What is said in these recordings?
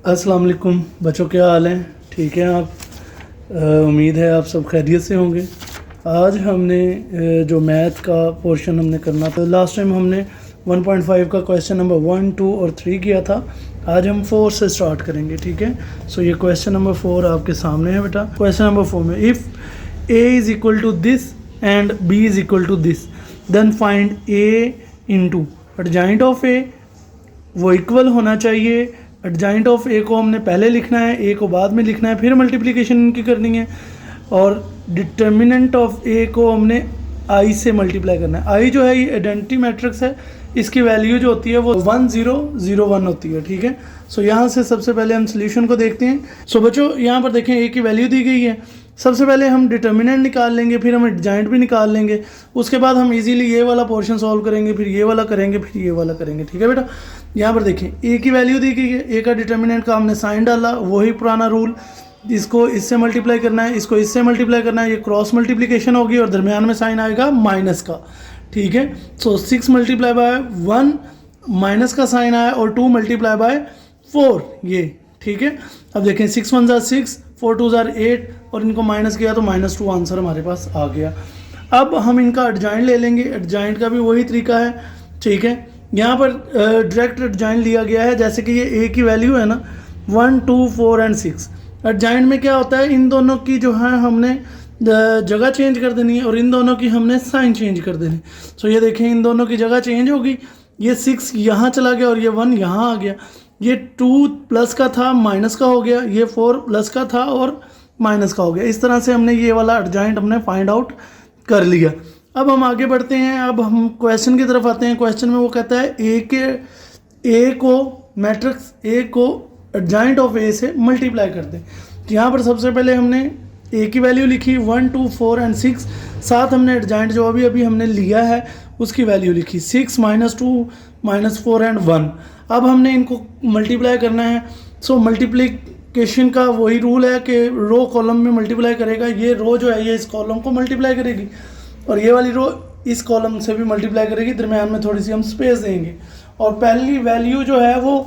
अस्सलाम वालेकुम बच्चों, क्या हाल हैं? ठीक हैं आप? उम्मीद है आप सब खैरियत से होंगे। आज हमने जो मैथ का पोर्शन हमने करना था, लास्ट टाइम हमने 1.5 का क्वेश्चन नंबर 1, 2 और 3 किया था। आज हम 4 से स्टार्ट करेंगे, ठीक है। सो ये क्वेश्चन नंबर 4 आपके सामने है बेटा। क्वेश्चन नंबर 4 में if a is equal to this and b is equal to this then find a into adjoint of a, वो इक्वल होना चाहिए। एडजॉइंट ऑफ ए को हमने पहले लिखना है, ए को बाद में लिखना है, फिर मल्टीप्लिकेशन इनकी करनी है। और डिटर्मिनेंट ऑफ ए को हमने आई से मल्टीप्लाई करना है। आई जो है ये आइडेंटिटी मैट्रिक्स है, इसकी वैल्यू जो होती है वो 1 0 0 1 होती है, ठीक है। सो यहाँ से सबसे पहले हम सोल्यूशन को देखते हैं। सो बच्चों यहाँ पर देखें ए की वैल्यू दी गई है। सबसे पहले हम डिटर्मिनेंट निकाल लेंगे, फिर हम एडजॉइंट भी निकाल लेंगे। उसके बाद हम इजीली ये वाला पोर्शन सॉल्व करेंगे, फिर ये वाला करेंगे, फिर ये वाला करेंगे, ठीक है बेटा। यहाँ पर देखें ए की वैल्यू दी गई है, ए का डिटर्मिनेंट का हमने साइन डाला, वही पुराना रूल। इसको इससे मल्टीप्लाई करना है, इसको इससे मल्टीप्लाई करना है, ये क्रॉस मल्टीप्लिकेशन होगी और दरमियान में साइन आएगा माइनस का, ठीक है। सो 6 मल्टीप्लाई बाय 1 माइनस का साइन आया और 2 मल्टीप्लाई बाय 4 ये, ठीक है। अब देखें 6 1 ज़ा 6, 4 2 ज़ा 8 और इनको माइनस किया तो -2 आंसर हमारे पास आ गया। अब हम इनका एडजॉइंट ले लेंगे। एडजॉइंट का भी वही तरीका है, ठीक है। यहाँ पर डायरेक्ट एडजॉइंट लिया गया है, जैसे कि ये ए की वैल्यू है ना 1 2 4 एंड 6। एडजॉइंट में क्या होता है, इन दोनों की जो है हमने जगह चेंज कर देनी है और इन दोनों की हमने साइन चेंज कर देनी। सो ये देखें इन दोनों की जगह चेंज होगी। ये 6 यहाँ चला गया और ये 1 यहाँ आ गया। ये 2 प्लस का था माइनस का हो गया, ये 4 प्लस का था और माइनस का हो गया। इस तरह से हमने ये वाला एडजॉइंट हमने फाइंड आउट कर लिया। अब हम आगे बढ़ते हैं, अब हम क्वेश्चन की तरफ आते हैं। क्वेश्चन में वो कहता है ए को मैट्रिक्स ए को एडजॉइंट ऑफ ए से मल्टीप्लाई कर दें। यहाँ पर सबसे पहले हमने ए की वैल्यू लिखी 1 2 4 एंड 6, साथ हमने एडजॉइंट जो अभी हमने लिया है उसकी वैल्यू लिखी 6 -2 -4 एंड 1। अब हमने इनको मल्टीप्लाई करना है। सो मल्टीप्लिकेशन का वही रूल है कि रो कॉलम में मल्टीप्लाई करेगा। ये रो जो है ये इस कॉलम को मल्टीप्लाई करेगी और ये वाली रो इस कॉलम से भी मल्टीप्लाई करेगी। दरम्यान में थोड़ी सी हम स्पेस देंगे और पहली वैल्यू जो है वो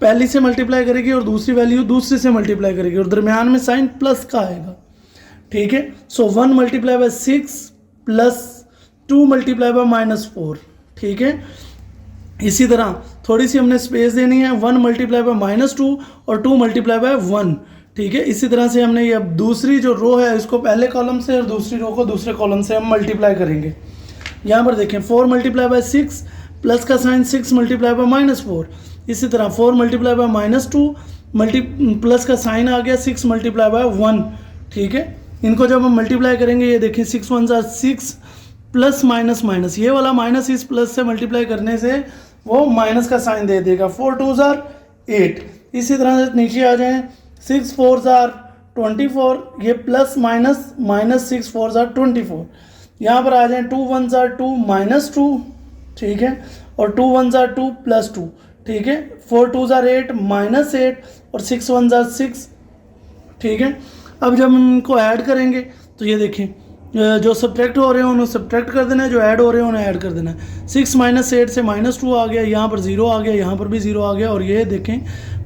पहली से मल्टीप्लाई करेगी और दूसरी वैल्यू दूसरी से मल्टीप्लाई करेगी और दरम्यान में साइन प्लस का आएगा, ठीक है। सो 1 multiply by 6 plus 2 multiply by -4, ठीक है। इसी तरह थोड़ी सी हमने स्पेस देनी है, 1 मल्टीप्लाई बाय -2 और 2 मल्टीप्लाई बाय 1, ठीक है। इसी तरह से हमने ये अब दूसरी जो रो है इसको पहले कॉलम से और दूसरी रो को दूसरे कॉलम से हम मल्टीप्लाई करेंगे। यहाँ पर देखें 4 मल्टीप्लाई बाय 6 प्लस का साइन 6 मल्टीप्लाई बाय -4। इसी तरह 4 मल्टीप्लाई बाय -2 प्लस का साइन आ गया 6 मल्टीप्लाई बाय 1, ठीक है। इनको जब हम मल्टीप्लाई करेंगे ये देखें 6 1 ज़ा 6 प्लस माइनस माइनस, ये वाला माइनस इस प्लस से मल्टीप्लाई करने से वो माइनस का साइन दे देगा। 4 2 ज़ा 8। इसी तरह से नीचे आ जाएं 6 4 ज़ा 24, ये प्लस माइनस -6 4 ज़ा 24। यहाँ पर आ जाएं 2 1 ज़ा 2 -2, ठीक है, और 2 1 ज़ा 2 +2, ठीक है। 4 2 ज़ा 8 -8 और 6 1 ज़ा 6, ठीक है। अब जब हम इनको ऐड करेंगे तो ये देखें जो सब्ट्रैक्ट हो रहे हैं उन्हें सब्ट्रैक्ट कर देना है, जो ऐड हो रहे हैं उन्हें ऐड कर देना है। 6 -8 से -2 आ गया, यहाँ पर 0 आ गया, यहाँ पर भी 0 आ गया और ये देखें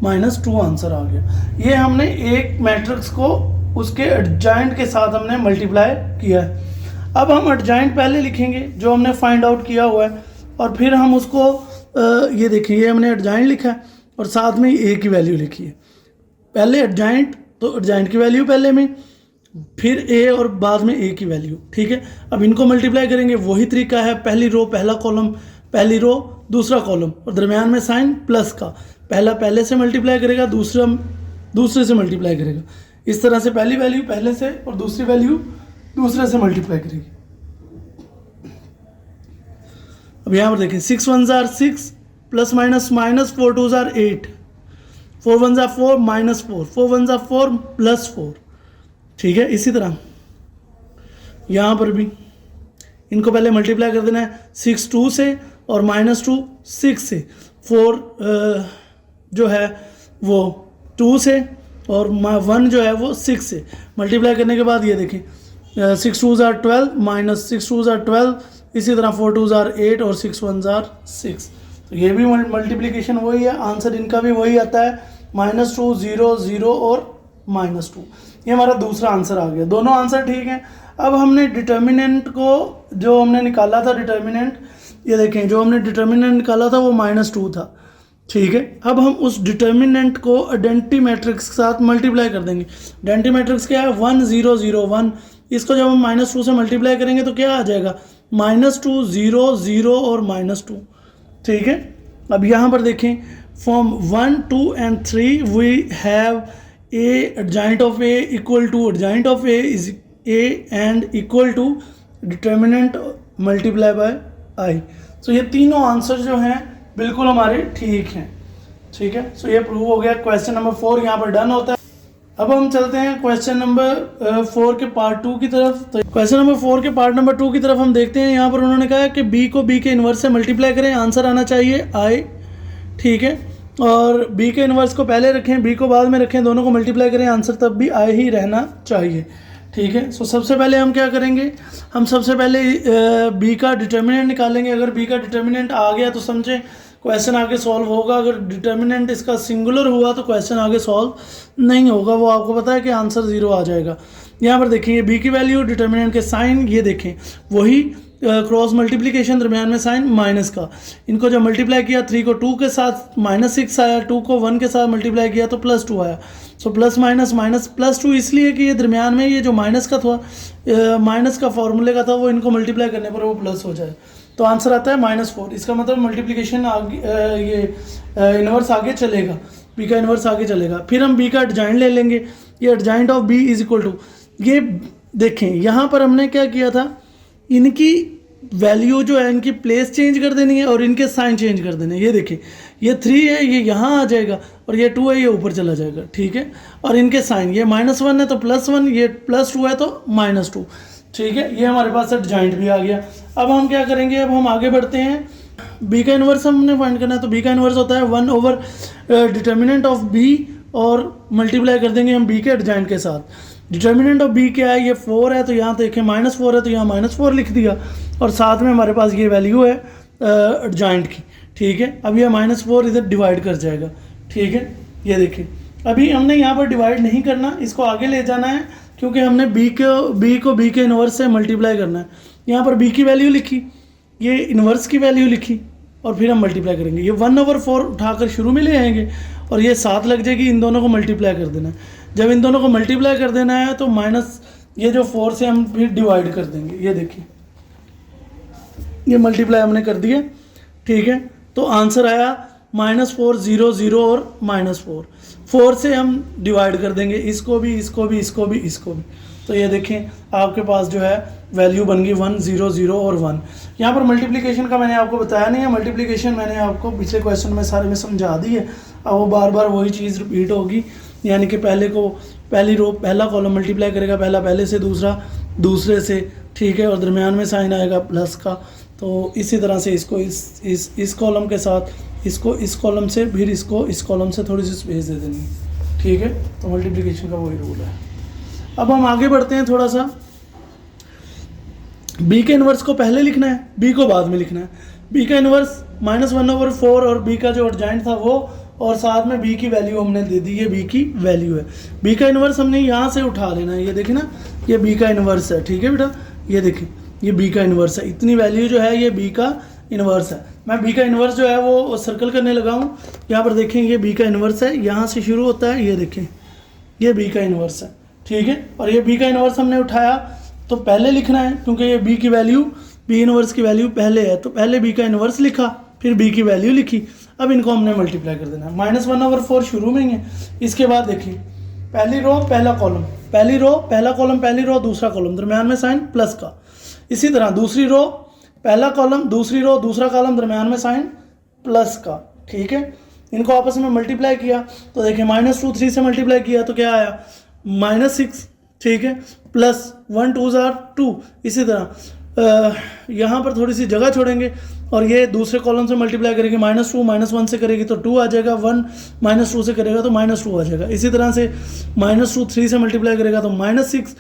-2 आंसर आ गया। ये हमने एक मैट्रिक्स को उसके एडजॉइंट के साथ हमने मल्टीप्लाई किया है। अब हम एडजॉइंट पहले लिखेंगे जो हमने फाइंड आउट किया हुआ है और फिर हम उसको ये देखिए ये हमने एडजॉइंट लिखा है और साथ में ए की वैल्यू लिखी है। पहले एडजॉइंट तो एडजॉइंट की वैल्यू पहले में, फिर ए और बाद में ए की वैल्यू, ठीक है। अब इनको मल्टीप्लाई करेंगे, वही तरीका है, पहली रो पहला कॉलम, पहली रो दूसरा कॉलम और दरमियान में साइन प्लस का। पहला पहले से मल्टीप्लाई करेगा, दूसरा दूसरे से मल्टीप्लाई करेगा। इस तरह से पहली वैल्यू पहले से और दूसरी वैल्यू दूसरे से मल्टीप्लाई करेगी। अब यहाँ पर देखें 6 1 ज़ा 6 प्लस माइनस माइनस 4 2 ज़ा 8, 4 1 ज़ा 4 -4, 4 1 ज़ा 4 +4, ठीक है। इसी तरह यहाँ पर भी इनको पहले मल्टीप्लाई कर देना है 6 2 से और -2 6 से, 4 जो है वो 2 से और 1 जो है वो 6 से। मल्टीप्लाई करने के बाद ये देखें 6 2 ज़ा 12 -6 2 ज़ा 12, इसी तरह 4 2 ज़ा 8 और 6 1 ज़ा 6। तो ये भी मल्टीप्लिकेशन वही है, आंसर इनका भी वही आता है। -2, 0, 0 और -2। ये हमारा दूसरा आंसर आ गया। दोनों आंसर ठीक हैं। अब हमने डिटर्मिनेंट को जो हमने निकाला था डिटर्मिनेंट, ये देखें जो हमने डिटर्मिनेंट निकाला था वो -2 था, ठीक है। अब हम उस डिटर्मिनेंट को आइडेंटिटी मैट्रिक्स के साथ मल्टीप्लाई कर देंगे। आइडेंटिटी मैट्रिक्स क्या है? 1 0 0 1। इसको जब हम -2 से मल्टीप्लाई करेंगे तो क्या आ जाएगा? -2 0 0 और -2, ठीक है। अब यहाँ पर देखें from 1 2 and 3 we have a adjoint of a equal to adjoint of a is a and equal to determinant multiply by I। सो ये तीनों आंसर जो हैं बिल्कुल हमारे ठीक हैं, ठीक है। सो ये प्रूव हो गया। क्वेश्चन नंबर 4 यहाँ पर डन होता है। अब हम चलते हैं क्वेश्चन नंबर 4 के पार्ट 2 की तरफ। तो क्वेश्चन नंबर 4 के पार्ट नंबर 2 की तरफ हम देखते हैं। यहाँ पर उन्होंने कहा कि b को b के इन्वर्स से मल्टीप्लाई करें, आंसर आना चाहिए I, ठीक है। और b के इन्वर्स को पहले रखें, b को बाद में रखें, दोनों को मल्टीप्लाई करें, आंसर तब भी I ही रहना चाहिए, ठीक है। सो सबसे पहले हम क्या करेंगे? हम सबसे पहले b का डिटर्मिनेंट निकालेंगे। अगर b का डिटर्मिनेंट आ गया तो समझें क्वेश्चन आगे सॉल्व होगा। अगर डिटर्मिनेंट इसका सिंगुलर हुआ तो क्वेश्चन आगे सॉल्व नहीं होगा, वो आपको पता है कि आंसर 0 आ जाएगा। यहाँ पर देखें ये b की वैल्यू, डिटर्मिनेंट के साइन, ये देखें वही क्रॉस मल्टीप्लिकेशन, दरम्यान में साइन माइनस का। इनको जब मल्टीप्लाई किया 3 को 2 के साथ -6 आया, 2 को 1 के साथ मल्टीप्लाई किया तो +2 आया। सो प्लस माइनस माइनस +2 इसलिए कि ये दरम्यान में ये जो माइनस का था, माइनस का फॉर्मूले का था, वो इनको मल्टीप्लाई करने पर वो प्लस हो जाए तो आंसर आता है -4। इसका मतलब मल्टीप्लिकेशन आगे ये इन्वर्स आगे चलेगा, b का इन्वर्स आगे चलेगा। फिर हम b का एडजॉइंट ले लेंगे। ये adjoint of b is equal to, ये देखें यहाँ पर हमने क्या किया था, इनकी वैल्यू जो है इनकी प्लेस चेंज कर देनी है और इनके साइन चेंज कर देने। ये देखें ये 3 है, ये यहाँ आ जाएगा, और ये 2 है, ये ऊपर चला जाएगा, ठीक है। और इनके साइन, ये -1 है तो +1, ये +2 है तो -2, ठीक है। ये हमारे पास एडजॉइंट भी आ गया। अब हम क्या करेंगे? अब हम आगे बढ़ते हैं। b का इन्वर्स हमने फाइंड करना है, तो b का इन्वर्स होता है 1/, डिटर्मिनेंट ऑफ b और मल्टीप्लाई कर देंगे हम b के एडजॉइंट के साथ। डिटर्मिनेंट ऑफ b क्या है? ये 4 है, तो यहाँ देखें -4 है तो यहाँ -4 लिख दिया, और साथ में हमारे पास ये वैल्यू है एडजॉइंट की, ठीक है। अब ये -4 इधर डिवाइड कर जाएगा, ठीक है। ये देखें अभी हमने यहाँ पर डिवाइड नहीं करना, इसको आगे ले जाना है, क्योंकि हमने b को b के इन्वर्स से मल्टीप्लाई करना है। यहाँ पर b की वैल्यू लिखी, ये इन्वर्स की वैल्यू लिखी, और फिर हम मल्टीप्लाई करेंगे। ये 1/4 उठाकर शुरू में ले आएंगे और ये 7 लग जाएगी। इन दोनों को मल्टीप्लाई कर देना है। जब इन दोनों को मल्टीप्लाई कर देना है तो माइनस ये जो 4 से हम फिर डिवाइड कर देंगे। ये देखिए ये मल्टीप्लाई हमने कर दिया, ठीक है। तो आंसर आया -4 0 0 और -4। 4 से हम डिवाइड कर देंगे, इसको भी, इसको भी, इसको भी, इसको भी। तो ये देखें आपके पास जो है वैल्यू बन गई 1 0 0 और 1। यहाँ पर मल्टीप्लिकेशन का मैंने आपको बताया नहीं है। मल्टीप्लिकेशन मैंने आपको पिछले क्वेश्चन में सारे में समझा दी है। अब वो बार बार वही चीज़ रिपीट होगी, यानी कि पहली रो पहला कॉलम मल्टीप्लाई करेगा, पहला पहले से, दूसरा दूसरे से, ठीक है। और दरमियान में साइन आएगा प्लस का। तो इसी तरह से इसको इस कॉलम के साथ, इसको इस कॉलम से, फिर इसको इस कॉलम से थोड़ी सी स्पेस दे देनी, ठीक है। तो मल्टीप्लिकेशन का वही रूल है। अब हम आगे बढ़ते हैं थोड़ा सा। b के इन्वर्स को पहले लिखना है, b को बाद में लिखना है। b का इन्वर्स -1/4 और b का जो एडजॉइंट था वो, और साथ में b की वैल्यू हमने दे दी, ये b की वैल्यू है। b का इन्वर्स हमने यहाँ से उठा लेना है। ये देखें ना, ये b का इन्वर्स है, ठीक है बेटा। ये देखें ये b का इन्वर्स है, इतनी वैल्यू जो है ये b का इन्वर्स है। मैं b का इन्वर्स जो है वो सर्कल करने लगा हूँ। यहाँ पर देखें ये b का इन्वर्स है, यहाँ से शुरू होता है। ये देखें ये b का इन्वर्स है, ठीक है। और ये b का इन्वर्स हमने उठाया तो पहले लिखना है, क्योंकि ये b की वैल्यू, b इन्वर्स की वैल्यू पहले है, तो पहले b का इन्वर्स लिखा, फिर b की वैल्यू लिखी। अब इनको हमने मल्टीप्लाई कर देना है। -1/4 शुरू में ही है। इसके बाद देखिए पहली रो पहला कॉलम, पहली रो पहला कॉलम, पहली रो दूसरा कॉलम, दरम्यान में साइन प्लस का। इसी तरह दूसरी रो पहला कॉलम, दूसरी रो दूसरा कॉलम, दरम्यान में साइन प्लस का, ठीक है। इनको आपस में मल्टीप्लाई किया तो देखिए -2 3 से मल्टीप्लाई किया तो क्या आया -6, ठीक है, प्लस 1 2 2। इसी तरह यहाँ पर थोड़ी सी जगह छोड़ेंगे और ये दूसरे कॉलम से मल्टीप्लाई करेंगे। -2 -1 से करेगी तो 2 आ जाएगा, 1 -2 से करेगा तो -2 आ जाएगा। इसी तरह से -2 3 से मल्टीप्लाई करेगा तो -6,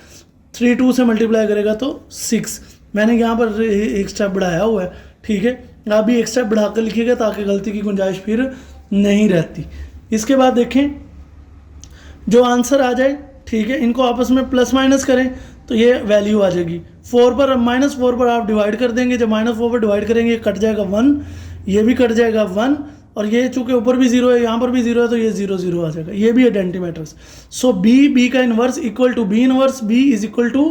3 2 से मल्टीप्लाई करेगा तो 6। मैंने यहाँ पर एक स्टेप बढ़ाया हुआ है, ठीक है। आप भी एक स्टेप बढ़ा कर लिखिएगा ताकि गलती की गुंजाइश फिर नहीं रहती। इसके बाद देखें जो आंसर आ जाए, ठीक है, इनको आपस में प्लस माइनस करें तो ये वैल्यू आ जाएगी। 4 पर -4 पर आप डिवाइड कर देंगे, जब -4 पर डिवाइड करेंगे कट जाएगा 1, ये भी कट जाएगा 1, और ये चूंकि ऊपर भी 0 है यहाँ पर भी 0 है तो ये 0 0 आ जाएगा। ये भी आइडेंटिटी मैट्रिक्स। सो बी का inverse equal to B inverse B is equal to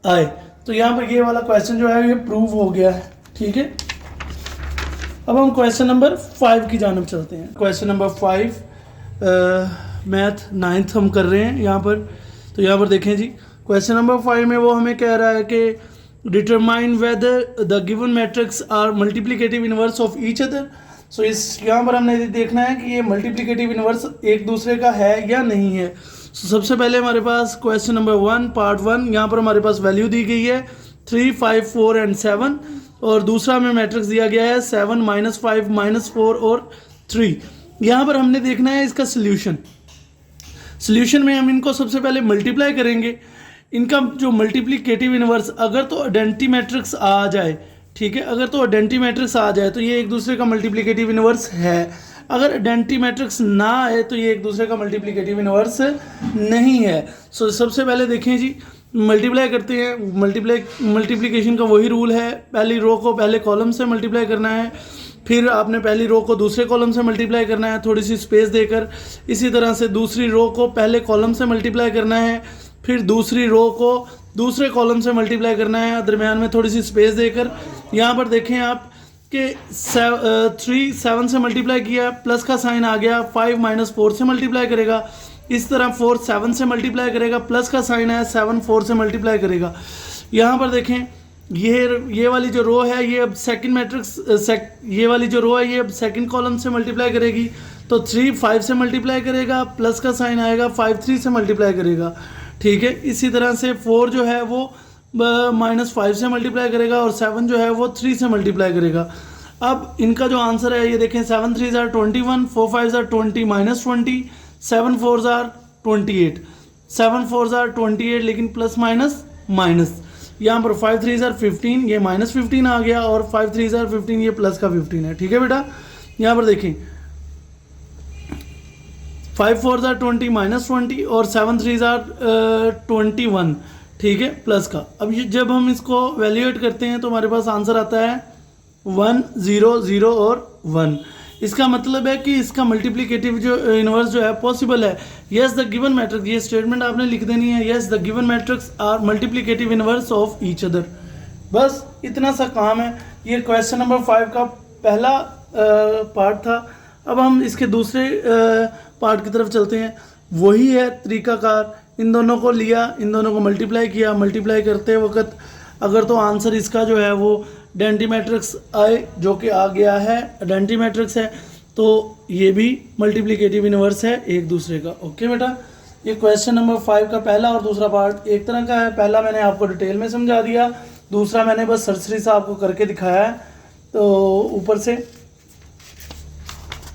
I. तो यहाँ पर ये वाला क्वेश्चन जो है ये प्रूव हो गया है, ठीक है। अब हम क्वेश्चन नंबर 5 की जानब चलते हैं। क्वेश्चन नंबर 5 मैथ 9th हम कर रहे हैं यहाँ पर। तो यहाँ पर देखें जी, क्वेश्चन नंबर 5 में वो हमें कह रहा है कि determine whether the given matrix are multiplicative inverse of each other. So इस यहाँ पर हमने देखना है कि ये मल्टीप्लिकेटिव इनवर्स एक दूसरे का है या नहीं है। So, सबसे पहले हमारे पास क्वेश्चन नंबर 1 पार्ट 1, यहाँ पर हमारे पास वैल्यू दी गई है 3, 5, 4 एंड 7, और दूसरा हमें मैट्रिक्स दिया गया है 7, -5, -4 और 3। यहाँ पर हमने देखना है इसका सोल्यूशन। सोल्यूशन में हम इनको सबसे पहले मल्टीप्लाई करेंगे। इनका जो मल्टीप्लिकेटिव इनवर्स अगर तो आइडेंटिटी मैट्रिक्स आ जाए, ठीक है, अगर तो आइडेंटिटी मैट्रिक्स आ जाए तो ये एक दूसरे का मल्टीप्लिकेटिव इनवर्स है। अगर आइडेंटिटी मैट्रिक्स ना आए तो ये एक दूसरे का मल्टीप्लिकेटिव इनवर्स नहीं है। सो सबसे पहले देखें जी, मल्टीप्लाई करते हैं। मल्टीप्लिकेशन का वही रूल है, पहली रो को पहले कॉलम से मल्टीप्लाई करना है, फिर आपने पहली रो को दूसरे कॉलम से मल्टीप्लाई करना है थोड़ी सी स्पेस देकर। इसी तरह से दूसरी रो को पहले कॉलम से मल्टीप्लाई करना है, फिर दूसरी रो को दूसरे कॉलम से मल्टीप्लाई करना है दरमियान में थोड़ी सी स्पेस देकर। यहाँ पर देखें आप कि 3 7 से मल्टीप्लाई किया, प्लस का साइन आ गया, 5 -4 से मल्टीप्लाई करेगा। इस तरह 4 7 से मल्टीप्लाई करेगा, प्लस का साइन है, 7 4 से मल्टीप्लाई करेगा। यहाँ पर देखें ये वाली जो रो है ये अब सेकंड मैट्रिक्स, ये वाली जो रो है ये अब सेकंड कॉलम से मल्टीप्लाई करेगी। तो 3 5 से मल्टीप्लाई करेगा, प्लस का साइन आएगा, 5 3 से मल्टीप्लाई करेगा, ठीक है। इसी तरह से 4 जो है वो -5 से मल्टीप्लाई करेगा, और 7 जो है वो 3 से मल्टीप्लाई करेगा। अब इनका जो आंसर है ये देखें, 7 3 are 21, 4 5 are 20 -20, 7 4 are 28, 7 4 are 28, लेकिन प्लस माइनस माइनस। यहाँ पर 5 3 are 15, ये -15 आ गया, और 5 3 are 15, ये प्लस का 15 है, ठीक है बेटा। यहाँ पर देखें 5 4 are 20 -20, और 7 3 are 21, ठीक है, प्लस का। अब ये जब हम इसको वैल्यूएट करते हैं तो हमारे पास आंसर आता है 1 0 0 और 1। इसका मतलब है कि इसका मल्टीप्लिकेटिव जो इनवर्स जो है पॉसिबल है। यस द गिवन मैट्रिक्स, ये स्टेटमेंट आपने लिख देनी है, yes the given matrix are multiplicative inverse of each other. बस इतना सा काम है। ये क्वेश्चन नंबर 5 का पहला पार्ट था। अब हम इसके दूसरे पार्ट की तरफ चलते हैं। वही है तरीकाकार, इन दोनों को लिया, इन दोनों को मल्टीप्लाई किया, मल्टीप्लाई करते वक्त अगर तो आंसर इसका जो है वो आइडेंटिटी मैट्रिक्स आए, जो कि आ गया है, आइडेंटिटी मैट्रिक्स है, तो ये भी मल्टीप्लिकेटिव इनवर्स है एक दूसरे का। ओके बेटा, ये क्वेश्चन नंबर 5 का पहला और दूसरा पार्ट एक तरह का है। पहला मैंने आपको डिटेल में समझा दिया, दूसरा मैंने बस सरसरी से आपको करके दिखाया है। तो ऊपर से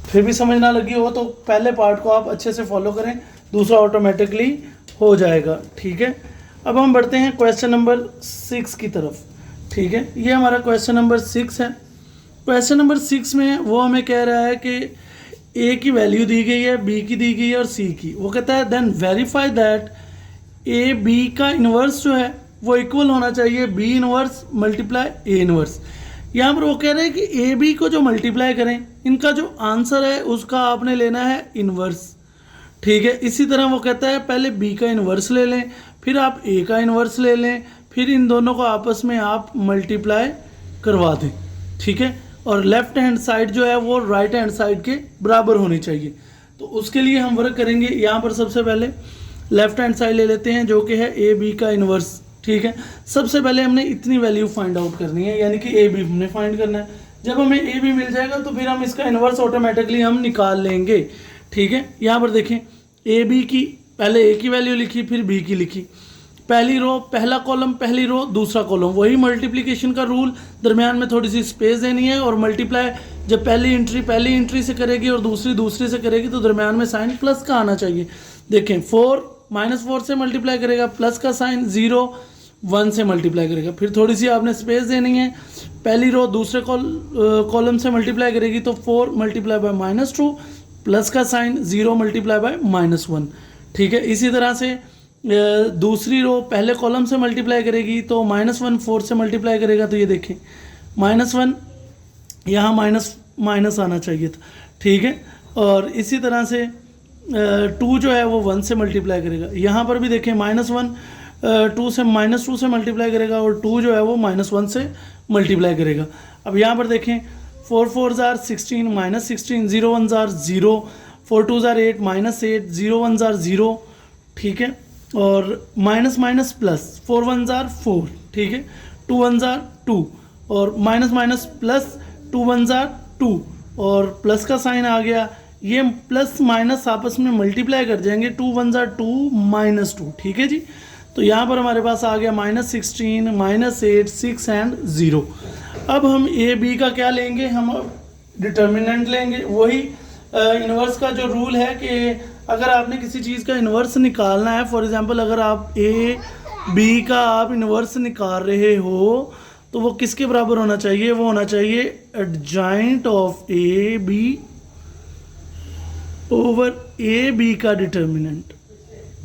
फिर भी समझ ना लगी हो तो पहले पार्ट को आप अच्छे से फॉलो करें, दूसरा ऑटोमेटिकली हो जाएगा, ठीक है। अब हम बढ़ते हैं क्वेश्चन नंबर 6 की तरफ, ठीक है। ये हमारा क्वेश्चन नंबर 6 है। क्वेश्चन नंबर 6 में वो हमें कह रहा है कि ए की वैल्यू दी गई है, बी की दी गई है और सी की। वो कहता है then verify that A B का इन्वर्स जो है वो इक्वल होना चाहिए B inverse multiply A inverse. यहाँ पर वो कह रहे हैं कि ए बी को जो मल्टीप्लाई करें, इनका जो आंसर है उसका आपने लेना है इन्वर्स, ठीक है। इसी तरह वो कहता है पहले बी का इन्वर्स ले लें, फिर आप ए का इन्वर्स ले लें, फिर इन दोनों को आपस में आप मल्टीप्लाई करवा दें, ठीक है। और लेफ्ट हैंड साइड जो है वो राइट हैंड साइड के बराबर होनी चाहिए। तो उसके लिए हम वर्क करेंगे। यहाँ पर सबसे पहले लेफ्ट हैंड साइड ले लेते हैं जो कि है ए बी का इन्वर्स, ठीक है। सबसे पहले हमने इतनी वैल्यू फाइंड आउट करनी है, यानी कि ए बी हमने फाइंड करना है। जब हमें ए बी मिल जाएगा तो फिर हम इसका इन्वर्स ऑटोमेटिकली हम निकाल लेंगे, ठीक है। यहाँ पर देखें ए बी की पहले ए की वैल्यू लिखी, फिर बी की लिखी, पहली रो पहला कॉलम, पहली रो दूसरा कॉलम, वही मल्टीप्लिकेशन का रूल, दरमियान में थोड़ी सी स्पेस देनी है। और मल्टीप्लाई जब पहली एंट्री से करेगी और दूसरी से करेगी तो दरमियान में साइन प्लस का आना चाहिए। देखें 4 -4 से मल्टीप्लाई करेगा, प्लस का साइन, 0 1 से मल्टीप्लाई करेगा, फिर थोड़ी सी आपने स्पेस देनी है। पहली रो दूसरे कॉलम से मल्टीप्लाई करेगी तो 4 × -2 प्लस का साइन, 0 × -1, ठीक है। इसी तरह से दूसरी रो पहले कॉलम से मल्टीप्लाई करेगी तो -1 4 से मल्टीप्लाई करेगा, तो ये देखें -1 यहाँ माइनस माइनस आना चाहिए था, ठीक है। और इसी तरह से 2 जो है वो 1 से मल्टीप्लाई करेगा, यहाँ पर भी देखें -1 2 से -2 से मल्टीप्लाई करेगा और 2 जो है वो -1 से मल्टीप्लाई करेगा। अब यहाँ पर देखें 4 4 जार 16 -16, 0 1 जार 0, 4 2 जार 8 -8, 0 1 जार 0, ठीक है। और माइनस माइनस प्लस 4 1 जार 4, ठीक है। 2 1 जार 2 और माइनस माइनस प्लस 2 1 जार 2 और प्लस का साइन आ गया, ये प्लस माइनस आपस में मल्टीप्लाई कर जाएंगे, 2 1 जार 2 -2, ठीक है जी। तो यहाँ पर हमारे पास आ गया -16 -8 6 एंड 0। अब हम ए बी का क्या लेंगे, हम डिटर्मिनेंट लेंगे। वही इन्वर्स का जो रूल है कि अगर आपने किसी चीज़ का इन्वर्स निकालना है, फॉर एग्जांपल अगर आप ए बी का आप इन्वर्स निकाल रहे हो तो वो किसके बराबर होना चाहिए, वो होना चाहिए adjoint of A B over A B का डिटर्मिनेंट,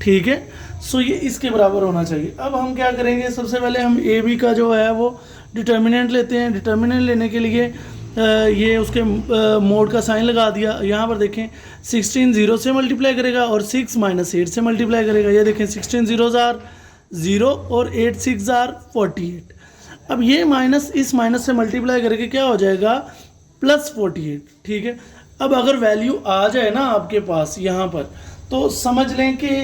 ठीक है। सो ये इसके बराबर होना चाहिए। अब हम क्या करेंगे, सबसे पहले हम ए बी का जो है वो डिटर्मिनेंट लेते हैं। डिटर्मिनेंट लेने के लिए ये उसके मोड का साइन लगा दिया। यहाँ पर देखें 16 0 से मल्टीप्लाई करेगा और 6 -8 से मल्टीप्लाई करेगा। ये देखें 16 0 जार 0 और 8 6 जार 48। अब ये माइनस इस माइनस से मल्टीप्लाई करके क्या हो जाएगा +48, ठीक है। अब अगर वैल्यू आ जाए ना आपके पास यहाँ पर, तो समझ लें कि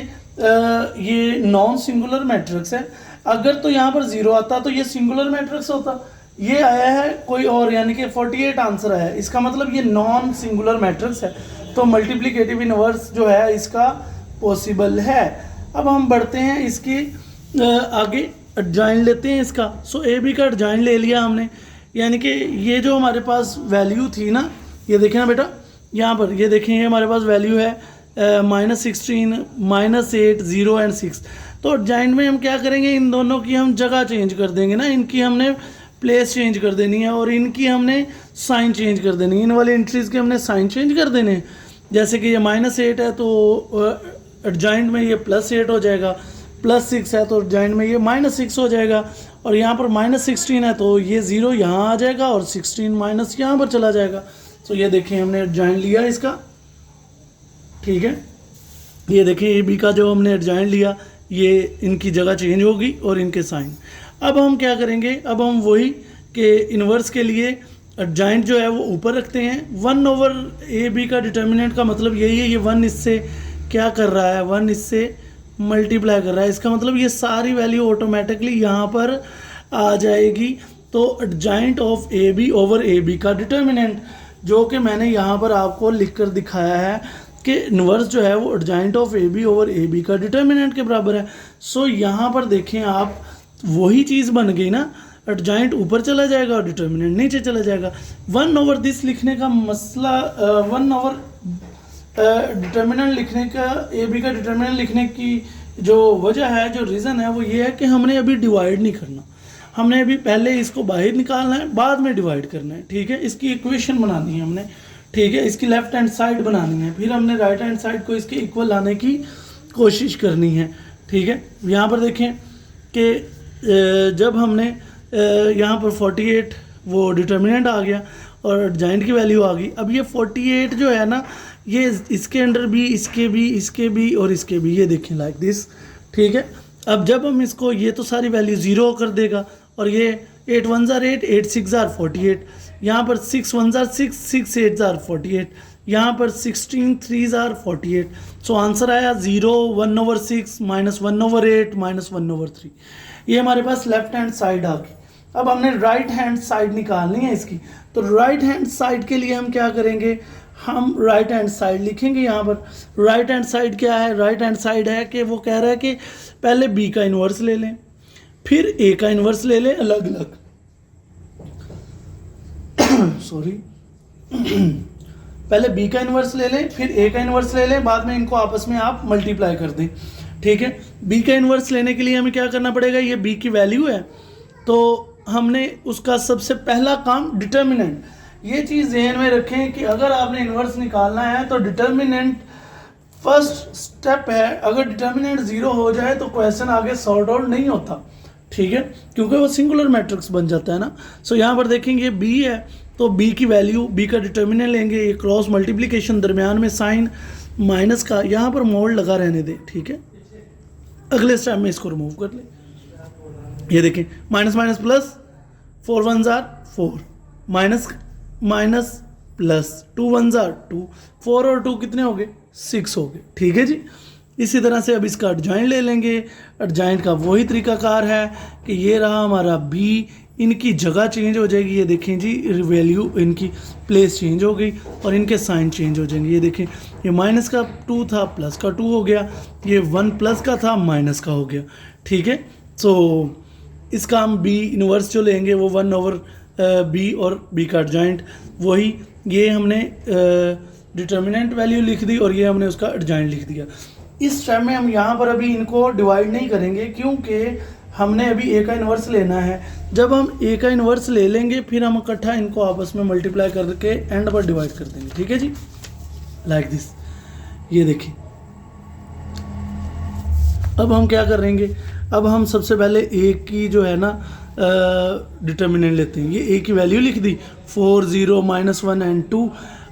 ये नॉन सिंगुलर मैट्रिक्स है। अगर तो यहाँ पर 0 आता तो ये सिंगुलर मैट्रिक्स होता, ये आया है कोई और, यानी कि 48 आंसर आया है, इसका मतलब ये नॉन सिंगुलर मैट्रिक्स है, तो मल्टीप्लिकेटिव इनवर्स जो है इसका पॉसिबल है। अब हम बढ़ते हैं इसकी आगे, एडजॉइंट लेते हैं इसका। सो ए बी का एडजॉइंट ले लिया हमने, यानी कि ये जो हमारे पास वैल्यू थी ना, ये देखें ना बेटा, यहाँ पर ये देखें, ये हमारे पास वैल्यू है -16 -8 0 एंड 6। तो एडजॉइंट में हम क्या करेंगे, इन दोनों की हम जगह चेंज कर देंगे ना, इनकी हमने प्लेस चेंज कर देनी है और इनकी हमने साइन चेंज कर देनी है। इन वाले एंट्रीज़ के हमने साइन चेंज कर देने हैं। जैसे कि ये -8 है तो एडजॉइंट में ये +8 हो जाएगा, +6 है तो एडजॉइंट में ये -6 हो जाएगा, और यहाँ पर -16 है तो ये 0 यहाँ आ जाएगा और 16 माइनस यहाँ पर चला जाएगा। तो ये देखें हमने एडजॉइंट लिया इसका, ठीक है। ये देखिए ए बी का जो हमने एडजॉइंट लिया, ये इनकी जगह चेंज होगी और इनके साइन। अब हम क्या करेंगे, अब हम वही कि इन्वर्स के लिए एडजॉइंट जो है वो ऊपर रखते हैं। 1 ओवर ए बी का डिटर्मिनेंट का मतलब यही है, ये 1 इससे क्या कर रहा है, 1 इससे मल्टीप्लाई कर रहा है, इसका मतलब ये सारी वैल्यू ऑटोमेटिकली यहाँ पर आ जाएगी। तो adjoint of A B over A B का डिटर्मिनेंट, जो कि मैंने यहाँ पर आपको लिख कर दिखाया है कि इन्वर्स जो है वो adjoint of A B over A B का डिटर्मिनेंट के बराबर है। सो यहाँ पर देखें आप, वही चीज़ बन गई ना, एडजॉइंट ऊपर चला जाएगा और डिटर्मिनेंट नीचे चला जाएगा। 1 ओवर दिस लिखने का मसला, 1 ओवर डिटर्मिनेंट लिखने का, ए बी का डिटर्मिनेंट लिखने की जो वजह है, जो रीज़न है, वो ये है कि हमने अभी डिवाइड नहीं करना, हमने अभी पहले इसको बाहर निकालना है, बाद में डिवाइड करना है, ठीक है। इसकी इक्वेशन बनानी है हमने, ठीक है, इसकी लेफ्ट हैंड साइड बनानी है, फिर हमने राइट हैंड साइड को इसके इक्वल लाने की कोशिश करनी है, ठीक है। यहाँ पर देखें कि जब हमने यहाँ पर 48 वो डिटर्मिनेंट आ गया और एडजॉइंट की वैल्यू आ गई। अब ये 48 जो है ना, ये इसके अंडर भी, इसके भी, इसके भी और इसके भी, ये देखें लाइक दिस, ठीक है। अब जब हम इसको, ये तो सारी वैल्यू 0 कर देगा और ये 8 1 जार 8, 8 6 जार 48, यहाँ पर 6 1 जार 6, 6 8 जार 48, यहाँ पर 16 3 जार 48। सो आंसर आया 0 1 ओवर 6 -1 ओवर 8 -1 ओवर 3। ये हमारे पास लेफ्ट हैंड साइड आ गई। अब हमने राइट हैंड साइड निकालनी है इसकी, तो राइट हैंड साइड के लिए हम क्या करेंगे, हम राइट हैंड साइड लिखेंगे। यहाँ पर राइट हैंड साइड क्या है, राइट हैंड साइड है कि वो कह रहा है कि पहले बी का इन्वर्स ले लें, फिर ए का इन्वर्स ले लें अलग अलग सॉरी पहले बी का इन्वर्स ले लें, फिर ए का इन्वर्स ले लें, बाद में इनको आपस में आप मल्टीप्लाई कर दें, ठीक है। बी का इन्वर्स लेने के लिए हमें क्या करना पड़ेगा, ये बी की वैल्यू है, तो हमने उसका सबसे पहला काम डिटर्मिनेंट, ये चीज़ ध्यान में रखें कि अगर आपने इन्वर्स निकालना है तो डिटर्मिनेंट फर्स्ट स्टेप है, अगर डिटर्मिनेंट 0 हो जाए तो क्वेश्चन आगे सॉर्ट आउट नहीं होता, ठीक है, क्योंकि वो सिंगुलर मैट्रिक्स बन जाता है ना। सो यहाँ पर देखेंगे b है, तो b की वैल्यू, b का डिटर्मिनेंट लेंगे, ये क्रॉस मल्टीप्लिकेशन, दरमियान में साइन माइनस का, यहाँ पर मोड लगा रहने दें, ठीक है। अगले स्टेप में इसको रिमूव कर ले, ये देखें minus minus plus, 4 1 jar 4, minus minus plus, 2 1 jar 2, 4 और 2 कितने हो गए, 6 हो गए, ठीक है जी। इसी तरह से अब इसका एडजॉइंट ले लेंगे। एडजॉइंट का वही तरीकाकार है कि ये रहा हमारा b, इनकी जगह चेंज हो जाएगी, ये देखें जी, वैल्यू इनकी प्लेस चेंज हो गई और इनके साइन चेंज हो जाएंगे। ये देखें, ये माइनस का 2 था, प्लस का 2 हो गया, ये 1 प्लस का था, माइनस का हो गया, ठीक है। सो इसका हम b इनवर्स जो लेंगे वो 1/b और b का एडजॉइंट वही, ये हमने डिटर्मिनेंट वैल्यू लिख दी और ये हमने उसका एडजॉइंट लिख दिया। इस स्टेप में हम यहाँ पर अभी इनको डिवाइड नहीं करेंगे क्योंकि हमने अभी a का इन्वर्स लेना है। जब हम a का इन्वर्स ले लेंगे फिर हम इकट्ठा इनको आपस में मल्टीप्लाई करके एंड पर डिवाइड कर देंगे, ठीक है जी, लाइक दिस। ये देखिए, अब हम क्या करेंगे, अब हम सबसे पहले a की जो है ना डिटर्मिनेंट लेते हैं। ये a की वैल्यू लिख दी 4 0 -1 एंड 2,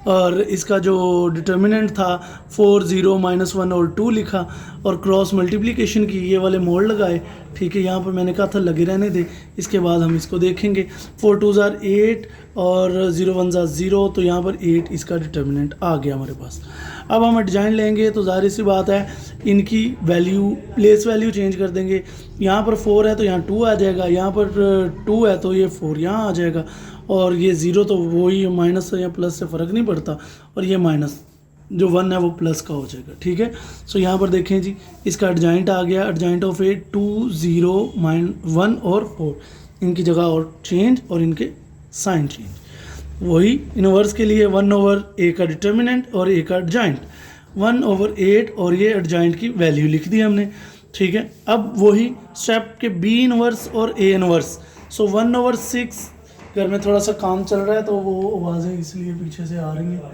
और इसका जो डिटर्मिनेंट था 4 0 -1 और 2 लिखा और क्रॉस मल्टीप्लिकेशन की, ये वाले मोड लगाए, ठीक है। यहाँ पर मैंने कहा था लगे रहने दे, इसके बाद हम इसको देखेंगे। 4 2 जार 8 और 0 1 जार 0, तो यहाँ पर 8 इसका डिटर्मिनेंट आ गया हमारे पास। अब हम एडजॉइंट लेंगे तो जाहिर सी बात है इनकी वैल्यू, प्लेस वैल्यू चेंज कर देंगे। यहाँ पर 4 है तो यहाँ 2 आ जाएगा, यहाँ पर 2 है तो ये 4 यहाँ आ जाएगा, और ये 0 तो वही माइनस या प्लस से फ़र्क नहीं पड़ता, और ये माइनस जो 1 है वो प्लस का हो जाएगा, ठीक है। सो यहाँ पर देखें जी, इसका एडजॉइंट आ गया, एडजॉइंट ऑफ 8 2 0 1 और 4, इनकी जगह और चेंज और इनके साइन चेंज। वही इनवर्स के लिए 1/a का डिटर्मिनेंट और a का एडजॉइंट, 1/8 और ये एडजॉइंट की वैल्यू लिख दी हमने, ठीक है। अब वही स्टेप के b इनवर्स और a इनवर्स। सो 1/6, घर में थोड़ा सा काम चल रहा है तो वो आवाज़ें इसलिए पीछे से आ रही हैं,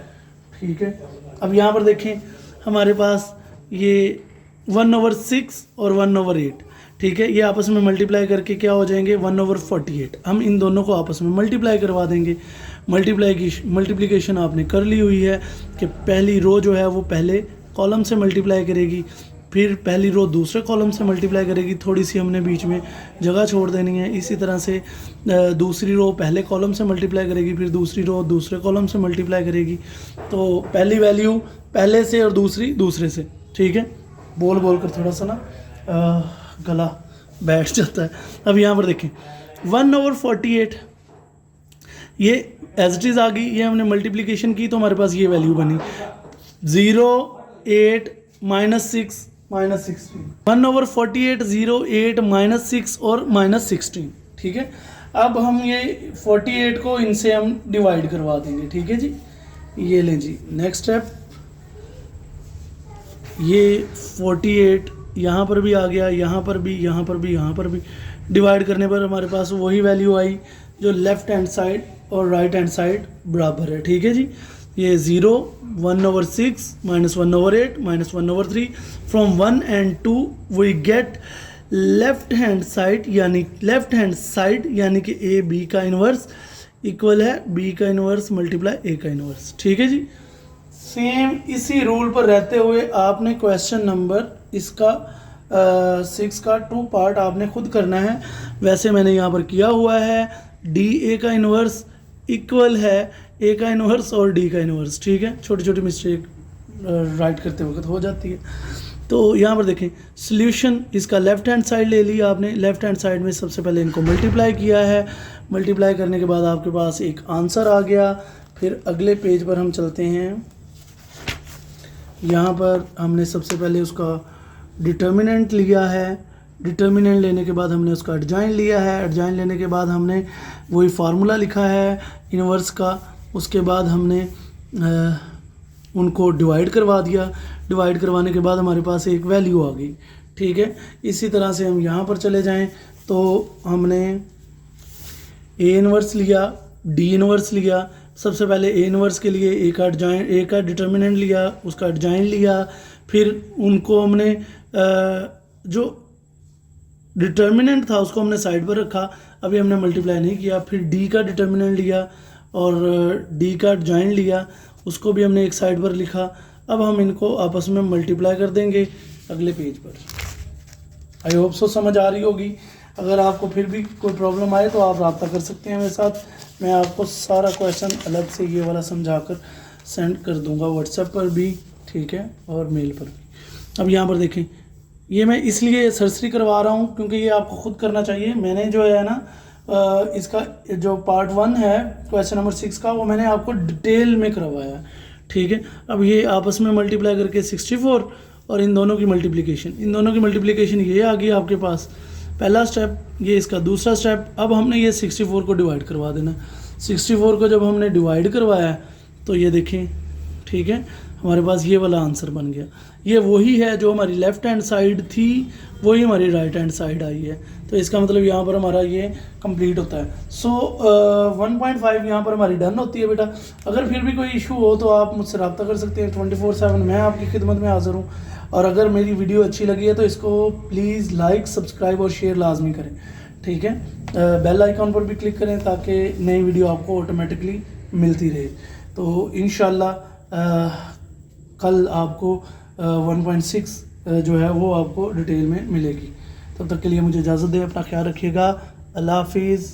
ठीक है। अब यहाँ पर देखें हमारे पास ये 1/6 और 1/8, ठीक है, ये आपस में मल्टीप्लाई करके क्या हो जाएंगे 1/48। हम इन दोनों को आपस में मल्टीप्लाई करवा देंगे। मल्टीप्लिकेशन आपने कर ली हुई है कि पहली रो जो है वो पहले कॉलम से मल्टीप्लाई करेगी, फिर पहली रो दूसरे कॉलम से मल्टीप्लाई करेगी, थोड़ी सी हमने बीच में जगह छोड़ देनी है। इसी तरह से दूसरी रो पहले कॉलम से मल्टीप्लाई करेगी, फिर दूसरी रो दूसरे कॉलम से मल्टीप्लाई करेगी। तो पहली वैल्यू पहले से और दूसरी दूसरे से, ठीक है। बोल बोल कर थोड़ा सा ना गला बैठ जाता है। अब यहाँ पर देखें 1/48, ये एज इट इज़ आ गई, ये हमने मल्टीप्लिकेशन की तो हमारे पास ये वैल्यू बनी 0 8 -6 -16, 1/48 0 8 -6 और -16, ठीक है। अब हम ये 48 को इनसे हम डिवाइड करवा देंगे, ठीक है जी। ये लें जी, नेक्स्ट स्टेप, ये 48 यहाँ पर भी आ गया, यहाँ पर भी, यहाँ पर भी, यहाँ पर भी। डिवाइड करने पर हमारे पास वही वैल्यू आई जो लेफ़्ट हैंड साइड और राइट हैंड साइड बराबर है, ठीक है जी। ये 0 1/6 -1/8 -1/3, from 1 and 2 we get left hand side यानी कि ए बी का इन्वर्स इक्वल है बी का इन्वर्स मल्टीप्लाई ए का इन्वर्स, ठीक है जी। सेम इसी रूल पर रहते हुए आपने क्वेश्चन नंबर इसका 6 का 2 पार्ट आपने खुद करना है। वैसे मैंने यहाँ पर किया हुआ है, डी ए का इन्वर्स इक्वल है ए का इन्वर्स और डी का इन्वर्स, ठीक है। छोटी छोटी मिस्टेक राइट करते वक्त हो जाती है। तो यहाँ पर देखें सॉल्यूशन, इसका लेफ़्ट हैंड साइड ले लिया आपने, लेफ़्ट हैंड साइड में सबसे पहले इनको मल्टीप्लाई किया है, मल्टीप्लाई करने के बाद आपके पास एक आंसर आ गया। फिर अगले पेज पर हम चलते हैं, यहाँ पर हमने सबसे पहले उसका डिटर्मिनेंट लिया है, डिटर्मिनेंट लेने के बाद हमने उसका एडजॉइंट लिया है, एडजॉइंट लेने के बाद हमने वही फार्मूला लिखा है इन्वर्स का, उसके बाद हमने उनको डिवाइड करवा दिया, डिवाइड करवाने के बाद हमारे पास एक वैल्यू आ गई, ठीक है। इसी तरह से हम यहाँ पर चले जाएं तो हमने ए इन्वर्स लिया, डी इन्वर्स लिया, सबसे पहले ए इनवर्स के लिए ए का डिटर्मिनेंट लिया, उसका एडजॉइंट लिया, फिर उनको हमने जो डिटर्मिनेंट था उसको हमने साइड पर रखा, अभी हमने मल्टीप्लाई नहीं किया। फिर डी का डिटर्मिनेंट लिया और डी का एडजॉइंट लिया, उसको भी हमने एक साइड पर लिखा। अब हम इनको आपस में मल्टीप्लाई कर देंगे अगले पेज पर। आई होप सो समझ आ रही होगी। अगर आपको फिर भी कोई प्रॉब्लम आए तो आप रब्ता कर सकते हैं मेरे साथ, मैं आपको सारा क्वेश्चन अलग से ये वाला समझा कर सेंड कर दूंगा व्हाट्सएप पर भी, ठीक है, और मेल पर भी। अब यहाँ पर देखें, ये मैं इसलिए सरसरी करवा रहा हूँ क्योंकि ये आपको खुद करना चाहिए। मैंने जो है ना इसका जो पार्ट 1 है क्वेश्चन नंबर 6 का, वो मैंने आपको डिटेल में करवाया है, ठीक है। अब ये आपस में मल्टीप्लाई करके 64 और इन दोनों की मल्टीप्लिकेशन ये आ गई आपके पास, पहला स्टेप, ये इसका दूसरा स्टेप। अब हमने ये 64 को डिवाइड करवा देना। 64 को जब हमने डिवाइड करवाया तो ये देखें, ठीक है, हमारे पास ये वाला आंसर बन गया। ये वही है जो हमारी लेफ़्ट हैंड साइड थी, वही हमारी राइट हैंड साइड आई है। तो इसका मतलब यहाँ पर हमारा ये कंप्लीट होता है। सो 1.5 यहाँ पर हमारी डन होती है बेटा। अगर फिर भी कोई इशू हो तो आप मुझसे रब्ता कर सकते हैं। 24/7 मैं आपकी खिदमत में हाज़िर हूँ। और अगर मेरी वीडियो अच्छी लगी है तो इसको प्लीज़ लाइक, सब्सक्राइब और शेयर लाजमी करें, ठीक है। बेल आइकॉन पर भी क्लिक करें ताकि नई वीडियो आपको ऑटोमेटिकली मिलती रहे। तो इंशाल्लाह कल आपको 1.6 जो है वो आपको डिटेल में मिलेगी। तब तक के लिए मुझे इजाज़त दें, अपना ख्याल रखिएगा। अल्लाह हाफिज़।